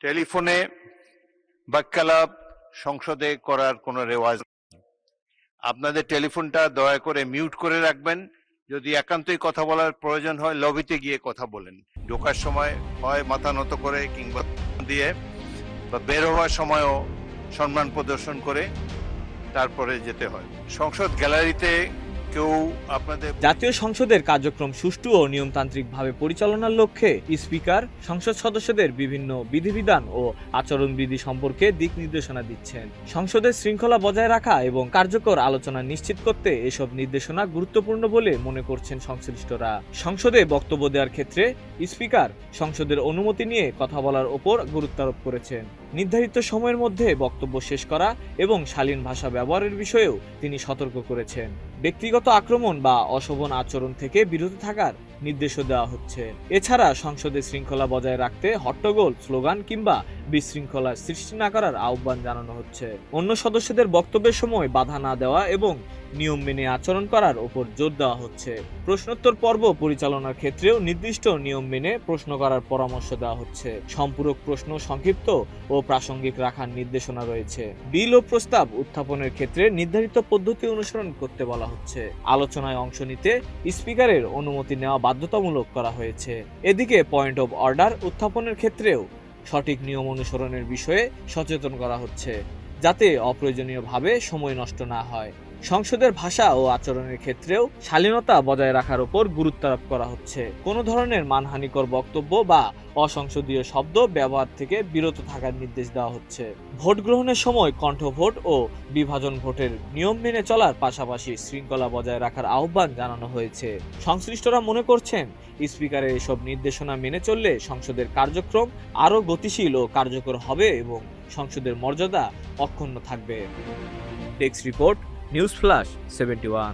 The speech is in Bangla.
টেলিফোনে বাক্যালাপ সংসদে করার কোনো রেওয়াজ নেই। আপনাদের টেলিফোনটা দয়া করে মিউট করে রাখবেন। যদি একান্তই কথা বলার প্রয়োজন হয় লবিতে গিয়ে কথা বলেন। ঢোকার সময় হয় মাথা নত করে কিংবা দিয়ে, বা বের হওয়ার সময়ও সম্মান প্রদর্শন করে তারপরে যেতে হয়। সংসদ গ্যালারিতে কেউ আপনাদের জাতীয় সংসদের কার্যক্রম সুষ্ঠু ও নিয়মতান্ত্রিকভাবে পরিচালনার লক্ষ্যে স্পিকার সংসদ সদস্যদের বিভিন্ন বিধিবিধান ও আচরণবিধি সম্পর্কে দিক নির্দেশনা দিচ্ছেন। সংসদের শৃঙ্খলা বজায় রাখা এবং কার্যকর আলোচনা নিশ্চিত করতে এসব নির্দেশনা গুরুত্বপূর্ণ বলে মনে করছেন সংশ্লিষ্টরা। সংসদে বক্তব্য দেওয়ার ক্ষেত্রে স্পিকার সংসদের অনুমতি নিয়ে কথা বলার ওপর গুরুত্ব আরোপ করেছেন। নির্ধারিত সময়ের মধ্যে বক্তব্য শেষ করা এবং শালীন ভাষা ব্যবহারের বিষয়েও তিনি সতর্ক করেছেন। ব্যক্তিগত আক্রমণ বা অশোভন আচরণ থেকে বিরত থাকার নির্দেশও দেওয়া হচ্ছে। এছাড়া সংসদে শৃঙ্খলা বজায় রাখতে হট্টগোল, স্লোগান কিংবা বিশৃঙ্খলা সৃষ্টি না করার আহ্বান জানানো হচ্ছে। অন্য সদস্যদের বক্তব্যের সময় বাধা না দেওয়া এবং নিয়ম মেনে আচরণ করার ওপর জোর দেওয়া হচ্ছে। প্রশ্নোত্তর পর্ব পরিচালনার ক্ষেত্রেও নির্দিষ্ট নিয়ম মেনে প্রশ্ন করার পরামর্শ দেওয়া হচ্ছে। সম্পূরক প্রশ্ন সংক্ষিপ্ত ও প্রাসঙ্গিক রাখার নির্দেশনা রয়েছে। বিল ও প্রস্তাব উত্থাপনের ক্ষেত্রে নির্ধারিত পদ্ধতি অনুসরণ করতে বলা হচ্ছে। আলোচনায় অংশ নিতে স্পিকারের অনুমতি নেওয়া বাধ্যতামূলক করা হয়েছে। এদিকে পয়েন্ট অব অর্ডার উত্থাপনের ক্ষেত্রেও সঠিক নিয়ম অনুসরণের বিষয়ে সচেতন করা হচ্ছে, যাতে অপ্রয়োজনীয়ভাবে সময় নষ্ট না হয়। সংসদের ভাষা ও আচরণের ক্ষেত্রেও শালীনতা বজায় রাখার উপর গুরুত্ব আরোপ করা হচ্ছে। কোনো ধরনের মানহানিকর বক্তব্য বা অসংসদীয় শব্দ ব্যবহার থেকে বিরত থাকার নির্দেশ দেওয়া হচ্ছে। ভোট গ্রহণের সময় কণ্ঠভোট ও বিভাজন ভোটের নিয়ম মেনে চলার পাশাপাশি শৃঙ্খলা বজায় রাখার আহ্বান জানানো হয়েছে। সংশ্লিষ্টরা মনে করছেন স্পিকারের এসব নির্দেশনা মেনে চললে সংসদের কার্যক্রম আরও গতিশীল ও কার্যকর হবে এবং সংসদের মর্যাদা অক্ষুণ্ণ থাকবে। Text report, news flash 71।